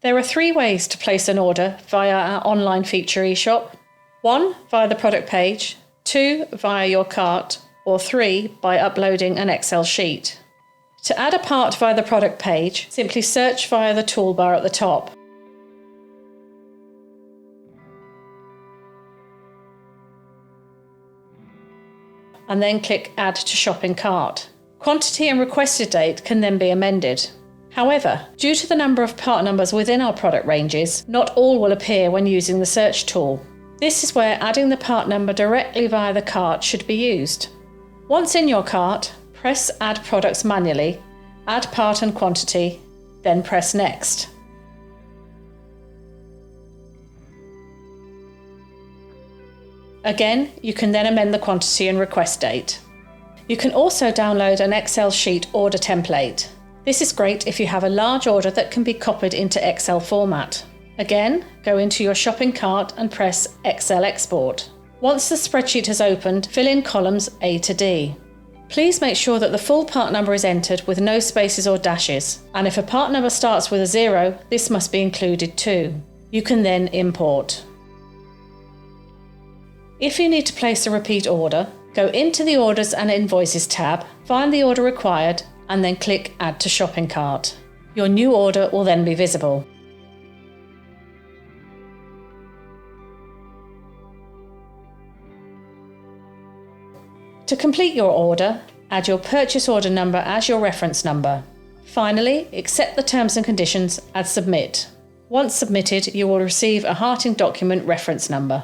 There are 3 ways to place an order via our online feature eShop. 1, via the product page, 2, via your cart, or 3, by uploading an Excel sheet. To add a part via the product page, simply search via the toolbar at the top. And then click Add to Shopping Cart. Quantity and requested date can then be amended. However, due to the number of part numbers within our product ranges, not all will appear when using the search tool. This is where adding the part number directly via the cart should be used. Once in your cart, press Add Products manually, add part and quantity, then press Next. Again, you can then amend the quantity and request date. You can also download an Excel sheet order template. This is great if you have a large order that can be copied into Excel format. Again, go into your shopping cart and press Excel Export. Once the spreadsheet has opened, fill in columns A to D. Please make sure that the full part number is entered with no spaces or dashes, and if a part number starts with a 0, this must be included too. You can then import. If you need to place a repeat order, go into the Orders and Invoices tab, find the order required, and then click Add to Shopping Cart. Your new order will then be visible. To complete your order, add your purchase order number as your reference number. Finally, accept the terms and conditions and submit. Once submitted, you will receive a HARTING document reference number.